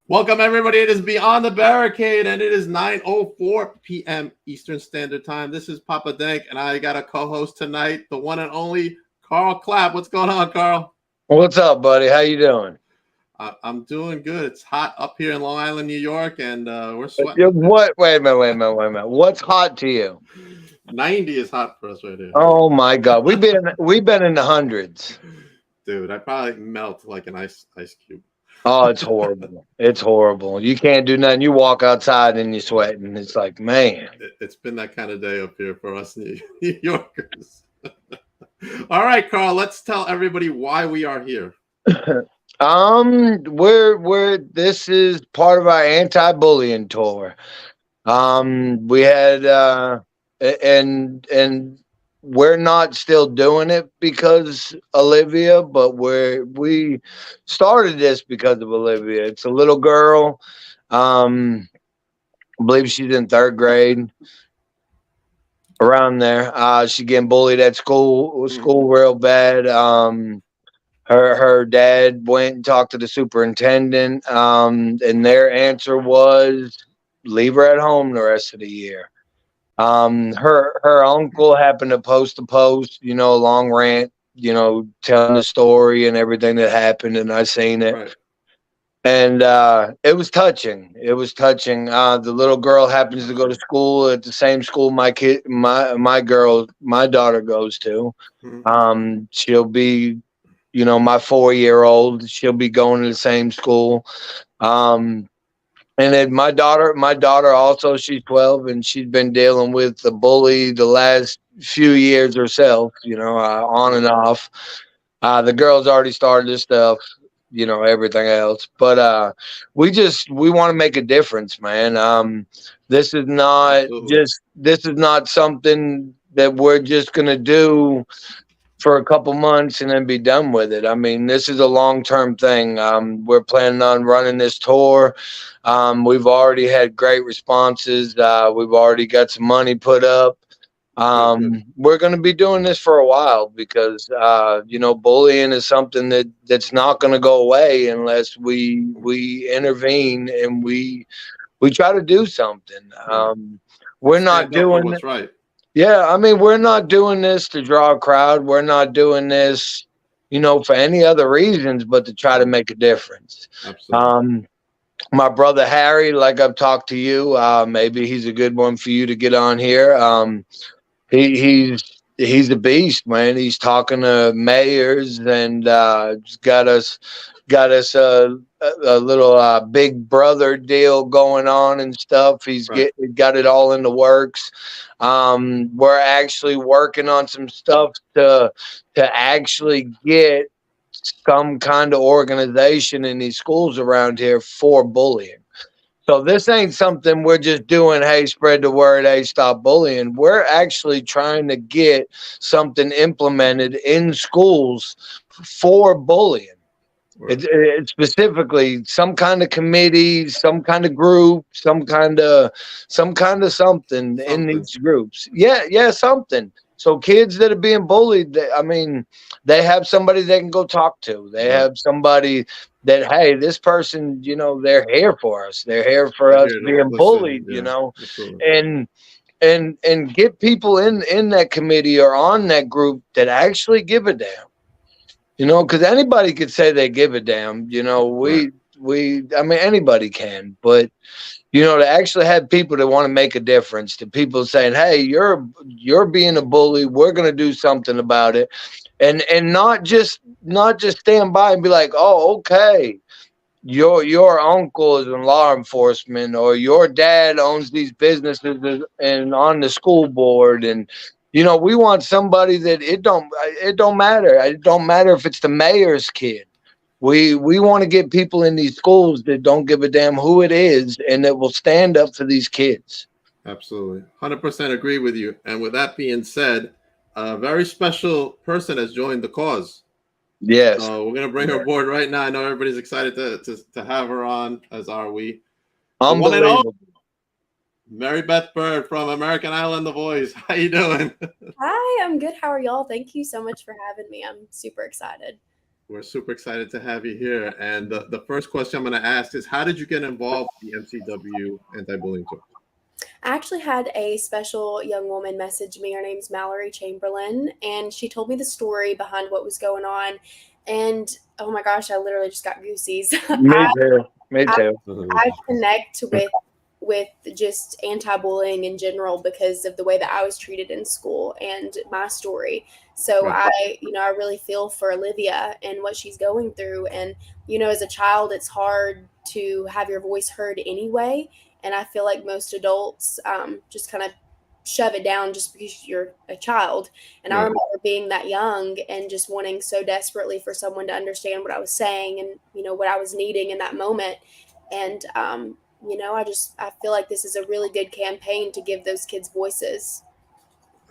Welcome, everybody. It is Beyond the Barricade, and it is 9:04 p.m. Eastern Standard Time. This is Papa Dank, and I got a co-host tonight, the one and only Carl Clapp. What's going on, Carl? What's up, buddy? How you doing? I'm doing good. It's hot up here in Long Island, New York, and we're sweating. What? Wait a minute. What's hot to you? 90 is hot for us right here. Oh my God, we've been in the hundreds. Dude, I probably melt like an ice cube. Oh, it's horrible. It's horrible. You can't do nothing. You walk outside and you're sweating. It's like, man. It's been that kind of day up here for us New Yorkers. All right, Carl, let's tell everybody why we are here. We're this is part of our anti-bullying tour. We had and we're not still doing it because Olivia, but we started this because of Olivia. It's a little girl. I believe she's in third grade, around there. She getting bullied at school real bad. Her dad went and talked to the superintendent, and their answer was leave her at home the rest of the year. Her uncle happened to post a post, a long rant, telling the story and everything that happened, and I seen it. Right. And it was touching. It was touching. The little girl happens to go to school at the same school my daughter goes to. She'll be, my 4-year-old. She'll be going to the same school. And then my daughter also, she's 12, and she's been dealing with the bully the last few years herself, on and off. The girl's already started this stuff, everything else. But we want to make a difference, man. This is not something that we're just gonna do for a couple months and then be done with it. I mean, this is a long-term thing. We're planning on running this tour. We've already had great responses. We've already got some money put up. We're going to be doing this for a while because, bullying is something that's not going to go away unless we intervene and we try to do something. We're not doing what's right. Yeah, I mean, we're not doing this to draw a crowd. We're not doing this, for any other reasons but to try to make a difference. Absolutely. My brother Harry, like I've talked to you, maybe he's a good one for you to get on here. He's a beast, man. He's talking to mayors and got us a little big brother deal going on and stuff. He's got it all in the works. We're actually working on some stuff to actually get some kind of organization in these schools around here for bullying. So this ain't something we're just doing, hey, spread the word, hey, stop bullying. We're actually trying to get something implemented in schools for bullying. It's specifically some kind of committee, some kind of group, some kind of something in these groups. Yeah, something. So kids that are being bullied, they have somebody they can go talk to. They have somebody that, hey, this person, they're here for us. They're here for us being bullied, and get people in that committee or on that group that actually give a damn. Because anybody could say they give a damn. Anybody can, but to actually have people that want to make a difference, to people saying, "Hey, you're being a bully. We're going to do something about it," and not just stand by and be like, "Oh, okay, your uncle is in law enforcement, or your dad owns these businesses and on the school board," and we want somebody that it don't matter. It don't matter if it's the mayor's kid. We want to get people in these schools that don't give a damn who it is and that will stand up for these kids. Absolutely. 100% agree with you. And with that being said, a very special person has joined the cause. Yes. We're going to bring her aboard right now. I know everybody's excited to have her on, as are we. Unbelievable. MARYBETH BYRD from American Island, The Voice. How you doing? Hi, I'm good. How are y'all? Thank you so much for having me. I'm super excited. We're super excited to have you here. And the first question I'm going to ask is, how did you get involved with the MCW anti-bullying tour? I actually had a special young woman message me. Her name's Mallory Chamberlain, and she told me the story behind what was going on. And oh my gosh, I literally just got goosies. Me too. Me I, too. I connect with just anti-bullying in general because of the way that I was treated in school and my story. So Right. I really feel for Olivia and what she's going through. And as a child, it's hard to have your voice heard anyway. And I feel like most adults just kind of shove it down just because you're a child. And I Right. remember being that young and just wanting so desperately for someone to understand what I was saying and what I was needing in that moment. And I feel like this is a really good campaign to give those kids voices.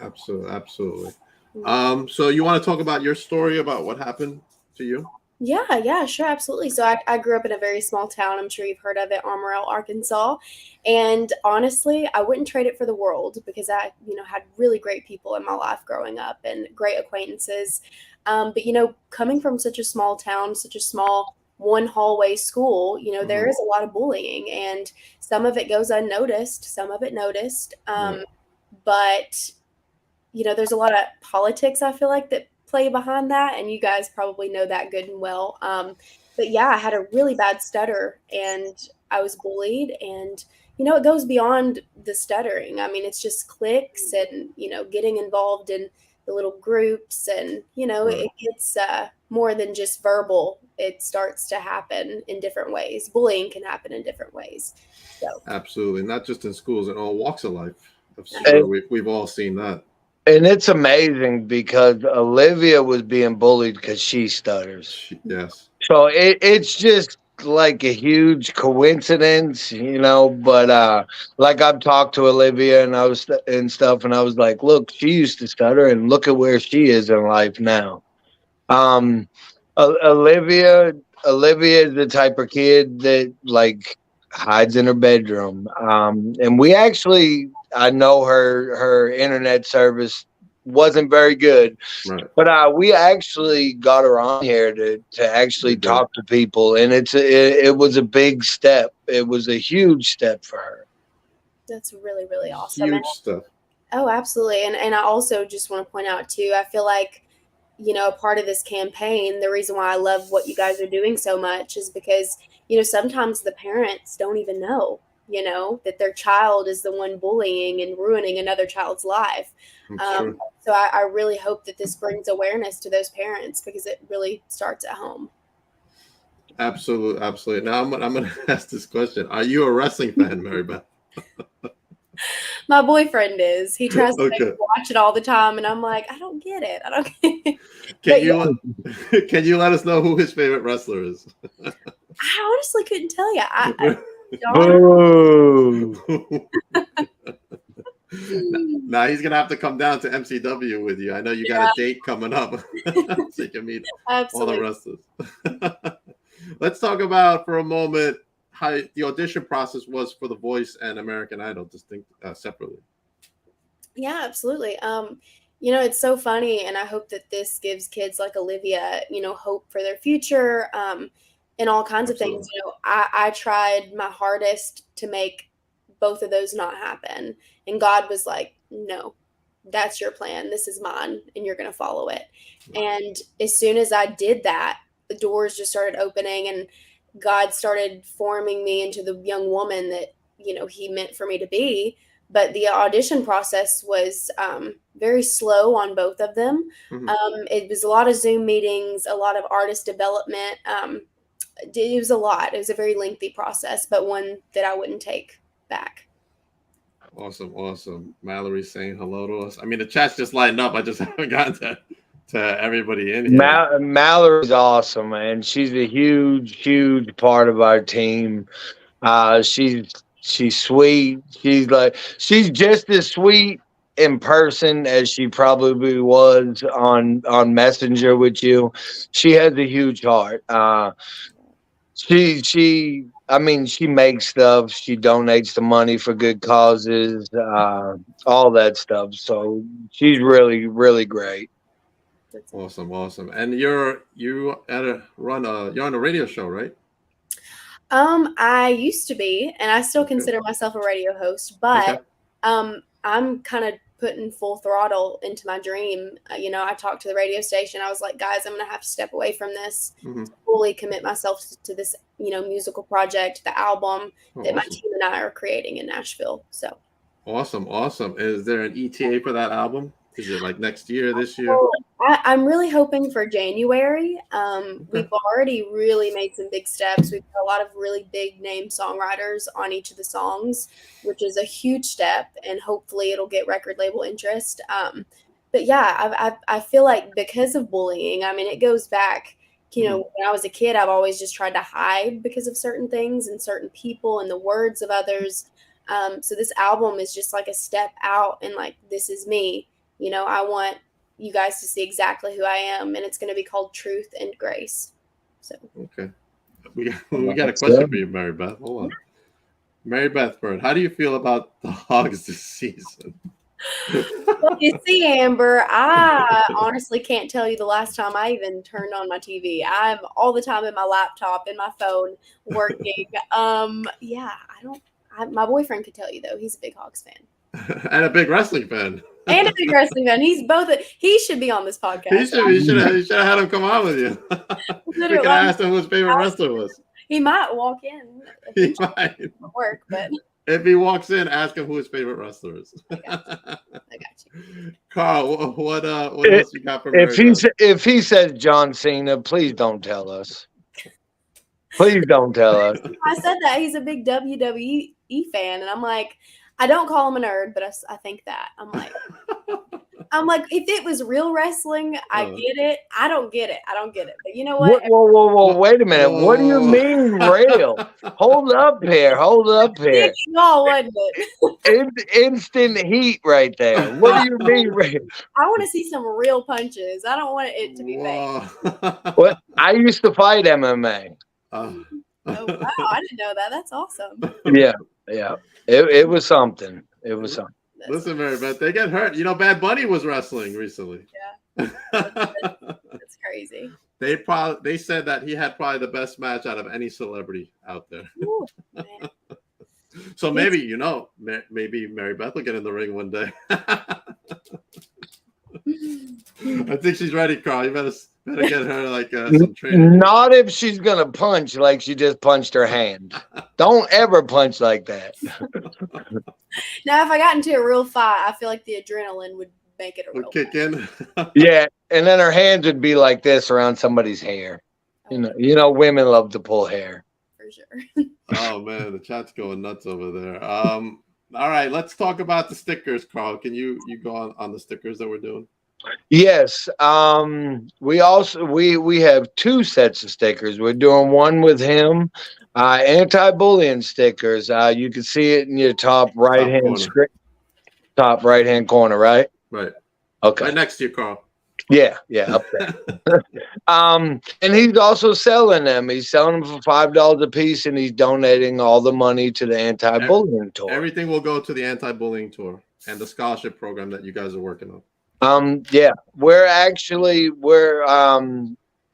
Absolutely. Absolutely. Mm. So you want to talk about your story about what happened to you? Yeah, sure, absolutely. So I grew up in a very small town. I'm sure you've heard of it, Armorel, Arkansas. And honestly, I wouldn't trade it for the world because I, had really great people in my life growing up and great acquaintances. But coming from such a small town, such a small one hallway school, there is a lot of bullying, and some of it goes unnoticed, some of it noticed. Right. But there's a lot of politics, I feel like, that play behind that, and you guys probably know that good and well. But yeah, I had a really bad stutter, and I was bullied, and it goes beyond the stuttering. I mean, it's just clicks and getting involved in the little groups, and Right. it gets more than just verbal. It starts to happen in different ways. Bullying can happen in different ways. So Absolutely. Not just in schools, in all walks of life. I'm sure And, we've all seen that. and it's amazing because Olivia was being bullied because she stutters. Yes. So it's just like a huge coincidence, but like I've talked to Olivia and and stuff, and I was like, look, she used to stutter and look at where she is in life now. Um, Olivia, Olivia is the type of kid that like hides in her bedroom. And I know her internet service wasn't very good, Right. but we actually got her on here to actually You did. talk to people, and it was a big step. It was a huge step for her. that's really, really awesome. Huge stuff. Oh, absolutely. And I also just want to point out too, I feel like, a part of this campaign, the reason why I love what you guys are doing so much is because, sometimes the parents don't even know, that their child is the one bullying and ruining another child's life. It's true. So I really hope that this brings awareness to those parents because it really starts at home. Absolutely. Absolutely. Now I'm going to ask this question. Are you a wrestling fan, Mary Beth? My boyfriend is. He tries to make Okay. me watch it all the time, and I'm like, I don't get it. I don't get it. Can you let us know who his favorite wrestler is? I honestly couldn't tell you. Boo! Now he's gonna have to come down to MCW with you. I know you got a date coming up, so you can meet all the Absolutely. wrestlers. Let's talk about for a moment how the audition process was for The Voice and American Idol, distinct separately. Yeah, absolutely. It's so funny, and I hope that this gives kids like Olivia, hope for their future, and all kinds of things. Absolutely. I tried my hardest to make both of those not happen, and God was like, "No, that's your plan. This is mine, and you're going to follow it." And as soon as I did that, the doors just started opening, and God started forming me into the young woman that He meant for me to be. But the audition process was very slow on both of them. Mhm. It was a lot of Zoom meetings, a lot of artist development. It was a lot. It was a very lengthy process, but one that I wouldn't take back. Awesome, awesome. Mallory's saying hello to us. I mean, the chat's just lighting up. I just haven't gotten to everybody in here. Mallory's awesome, man. She's a huge part of our team. She's sweet. She's just as sweet in person as she probably was on Messenger with you. She has a huge heart. I mean, she makes stuff. She donates the money for good causes, all that stuff. So she's really great. That's it. Awesome. And you're on a radio show, right? I used to be, and I still consider myself a radio host, but I'm kind of putting full throttle into my dream. I talked to the radio station. I was like, guys, I'm going to have to step away from this, fully commit myself to this, musical project, the album that my team and I are creating in Nashville. So awesome. Is there an ETA for that album? Is it like next year, this year? I'm really hoping for January. We've already really made some big steps. We've got a lot of really big name songwriters on each of the songs, which is a huge step, and hopefully it'll get record label interest. But yeah, I feel like because of bullying, I mean, it goes back, when I was a kid, I've always just tried to hide because of certain things and certain people and the words of others. So this album is just like a step out, and like, this is me. I want you guys to see exactly who I am, and it's going to be called Truth and Grace. So okay, we got a question for you, MARYBETH. Hold on, MARYBETH BYRD, how do you feel about the Hogs this season? Well, you see, Amber, I honestly can't tell you the last time I even turned on my TV. I'm all the time in my laptop, in my phone, working. My boyfriend could tell you though. He's a big Hogs fan and a big wrestling fan. And a big wrestling fan. He's both. He should be on this podcast. You should have had him come on with you. We could have asked him who his favorite wrestler was. He might walk in. He might work, but if he walks in, ask him who his favorite wrestler is. I got you. Carl, what else you got for me? If he says John Cena, please don't tell us. Please don't tell us. I said that he's a big WWE fan, and I'm like, I don't call him a nerd, but I think that. I'm like, if it was real wrestling, I get it. I don't get it. But you know what? Whoa, wait a minute. What do you mean real? Hold up here. No, wasn't it? Instant heat right there. What do you mean real? I want to see some real punches. I don't want it to be fake. What? I used to fight MMA. Oh, wow. I didn't know that. That's awesome. Yeah. It was something. Listen, MARYBETH, they get hurt. Bad Bunny was wrestling recently. Yeah. That's crazy. They said that he had probably the best match out of any celebrity out there. Ooh, man. So maybe MARYBETH will get in the ring one day. I think she's ready, Carl. You better get her some training. Not if she's gonna punch like she just punched her hand. Don't ever punch like that. Now, if I got into a real fight, I feel like the adrenaline would make it a real kick in. Yeah, and then her hands would be like this around somebody's hair. Women love to pull hair. For sure. Oh man, the chat's going nuts over there. All right, let's talk about the stickers, Carl. Can you go on the stickers that we're doing? Yes. We have 2 sets of stickers. We're doing one with him. Anti-bullying stickers. You can see it in your top right hand corner, right? Right. Okay. Right next to you, Carl. Yeah, up there. And he's also selling them. He's selling them for $5 a piece, and he's donating all the money to the anti-bullying tour. Everything will go to the anti-bullying tour and the scholarship program that you guys are working on. We're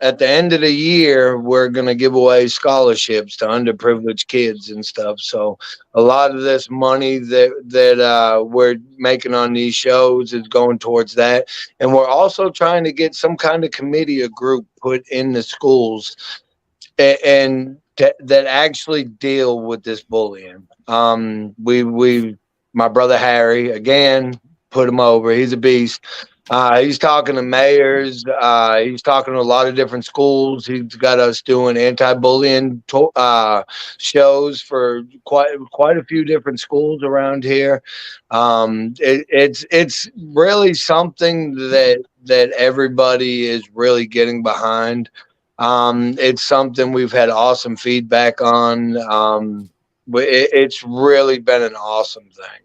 at the end of the year, we're going to give away scholarships to underprivileged kids and stuff. So a lot of this money that we're making on these shows is going towards that. And we're also trying to get some kind of committee or group put in the schools and that actually deal with this bullying. My brother Harry, again, put him over. He's a beast. He's talking to mayors. He's talking to a lot of different schools. He's got us doing anti-bullying shows for quite a few different schools around here. It's really something that everybody is really getting behind. It's something we've had awesome feedback on. It's really been an awesome thing.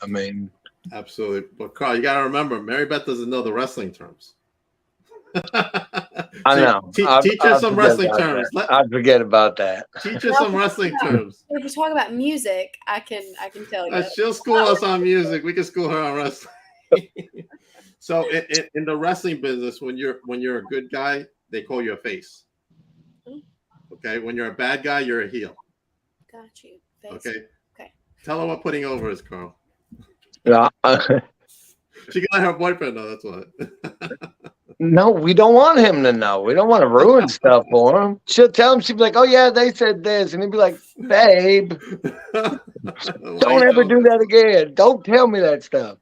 I mean, absolutely. But Carl, you got to remember, MARYBETH doesn't know the wrestling terms. I know. Teach her some wrestling terms. I forget about that. Teach her some wrestling terms. If you talk about music, I can tell you. She'll school us on music. We can school her on wrestling. So in the wrestling business, when you're a good guy, they call you a face. Okay, when you're a bad guy, you're a heel. Got you. Face. Okay. Okay. Tell her what putting over is, Carl. Yeah. She can let her boyfriend know. That's what. No, we don't want him to know. We don't want to ruin stuff for him. She'll tell him, she'll be like, oh, yeah, they said this. And he'll be like, babe, don't ever do that again. Don't tell me that stuff.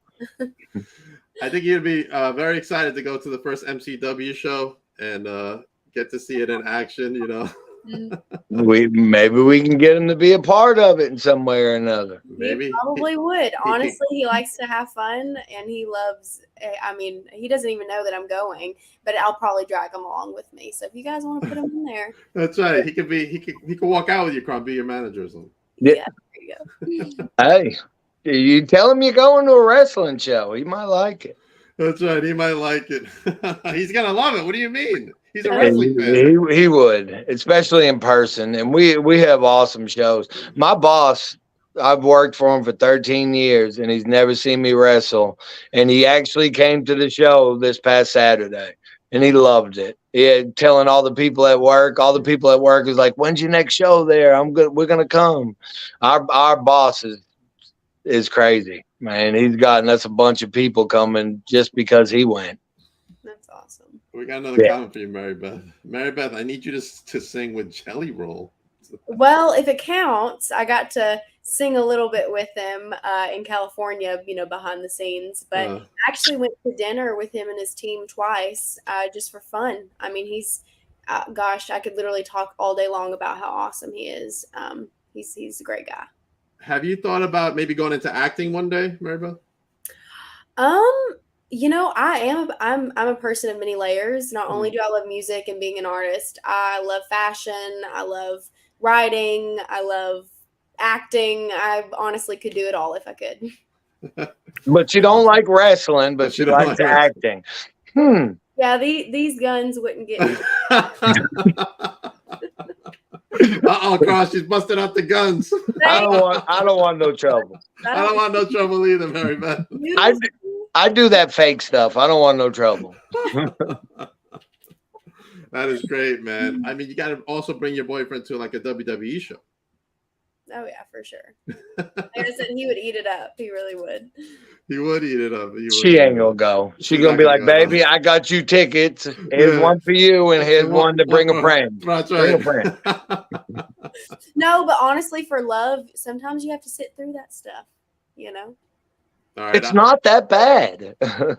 I think you'd be very excited to go to the first MCW show and get to see it in action, you know. Maybe we can get him to be a part of it in some way or another. Maybe he probably would. Honestly, he likes to have fun, and he loves. I mean, he doesn't even know that I'm going, but I'll probably drag him along with me. So if you guys want to put him in there, that's right. He could walk out with you, Carl, be your manager or something. Yeah, there you go. Hey, you tell him you're going to a wrestling show. He might like it. That's right. He might like it. He's gonna love it. What do you mean? He's a wrestling fan. He would, especially in person. And we have awesome shows. My boss, I've worked for him for 13 years, and he's never seen me wrestle. And he actually came to the show this past Saturday, and he loved it. Telling all the people at work. All the people at work is like, "When's your next show there? I'm good. We're gonna come." Our boss is crazy, man. He's gotten us a bunch of people coming just because he went. That's awesome. We got another comment for you, Mary Beth. Mary Beth, I need you to sing with Jelly Roll. Well, if it counts, I got to sing a little bit with him in California, you know, behind the scenes. But I actually went to dinner with him and his team twice just for fun. I mean, he's, gosh, I could literally talk all day long about how awesome he is. He's a great guy. Have you thought about maybe going into acting one day, Mary Beth? You know, I'm a person of many layers. Not only do I love music and being an artist, I love fashion, I love writing, I love acting. I honestly could do it all if I could. But you don't like wrestling, but you like acting. Yeah, these guns wouldn't get me. Uh-oh, Carl, she's busted out the guns. I don't want no trouble. I don't want no trouble either, Mary Beth. I do that fake stuff. I don't want no trouble. That is great, man. I mean, you got to also bring your boyfriend to like a WWE show. Oh, yeah, for sure. Like I said, he would eat it up. He really would. He would eat it up. She ain't going to go. She's going to be like, baby, I got you tickets. Here's one for you, and here's one to bring a friend. That's right. No, but honestly, for love, sometimes you have to sit through that stuff, you know? All right, it's not that bad. I'm not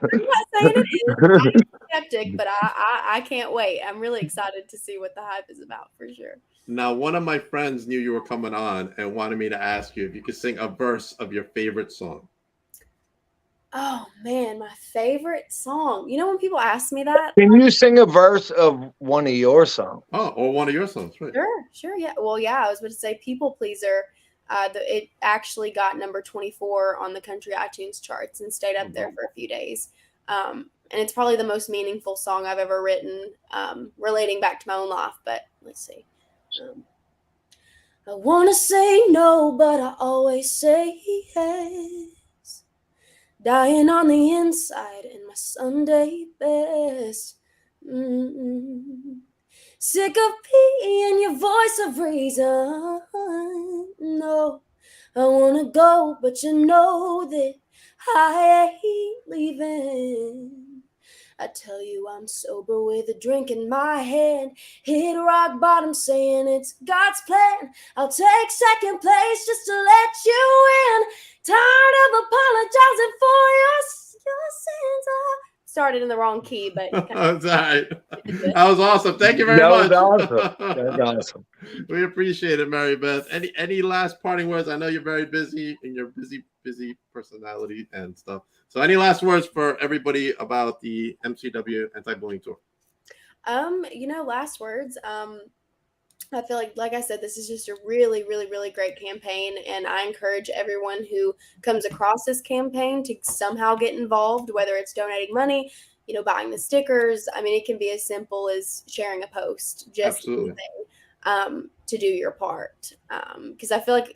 saying it is. I'm a skeptic, but I can't wait. I'm really excited to see what the hype is about for sure. Now, one of my friends knew you were coming on and wanted me to ask you if you could sing a verse of your favorite song. Oh, man, my favorite song. You know when people ask me that? Can you sing a verse of one of your songs? Oh, or one of your songs, right? Sure, yeah. Well, yeah, I was about to say People Pleaser. It actually got number 24 on the country iTunes charts and stayed up there for a few days. And it's probably the most meaningful song I've ever written, relating back to my own life. But let's see. I want to say no, but I always say yes. Dying on the inside in my Sunday best. Sick of being your voice of reason. No, I want to go, but you know that I ain't leaving. I tell you I'm sober with a drink in my hand. Hit rock bottom saying it's God's plan. I'll take second place just to let you in. Tired of apologizing for your sins. I started in the wrong key, but that's all right. That was awesome. Thank you very much. That was awesome. We appreciate it, Mary Beth. Any last parting words? I know you're very busy and you're busy personality and stuff. So any last words for everybody about the MCW Anti-Bullying Tour? Last words. I feel like I said, this is just a really, really, really great campaign. And I encourage everyone who comes across this campaign to somehow get involved, whether it's donating money, buying the stickers. I mean, it can be as simple as sharing a post, just to do your part. Because I feel like,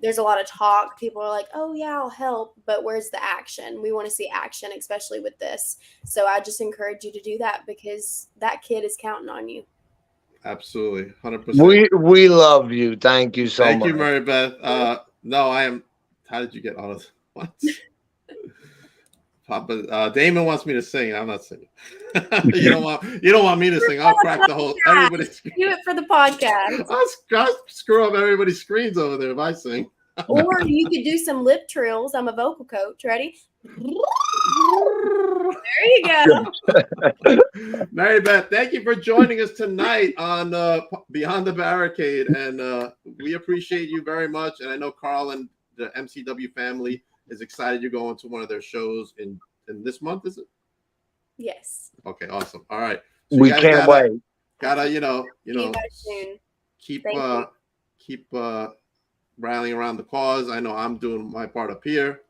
there's a lot of talk. People are like, oh yeah, I'll help, but where's the action? We want to see action, especially with this. So I just encourage you to do that because that kid is counting on you. Absolutely, 100%. We love you. Thank you so Thank much. you, Mary Beth. No, I am. How did you get all of what? Papa Damon wants me to sing. I'm not singing. You don't want me to sing. I'll crack the whole everybody's. Do it for the podcast. I'll screw up everybody's screens over there if I sing. Or you could do some lip trills. I'm a vocal coach. Ready? There you go. Mary Beth, thank you for joining us tonight on Beyond the Barricade, and we appreciate you very much. And I know Carl and the MCW family is excited you're going to one of their shows in this month. Is it? Yes. Okay, awesome. All right, so We can't wait. Gotta See you guys soon. keep rallying around the cause. I know I'm doing my part up here,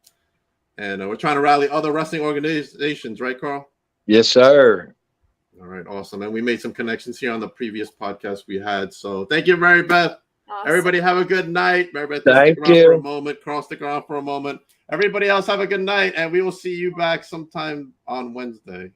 and we're trying to rally other wrestling organizations, right, Carl? Yes, sir. All right, awesome. And we made some connections here on the previous podcast we had. So thank you, Mary Beth. Awesome. Everybody have a good night. Mary Beth, Thank stick around you. for a moment. Carl, stick around for a moment. Everybody else have a good night, and we will see you back sometime on Wednesday.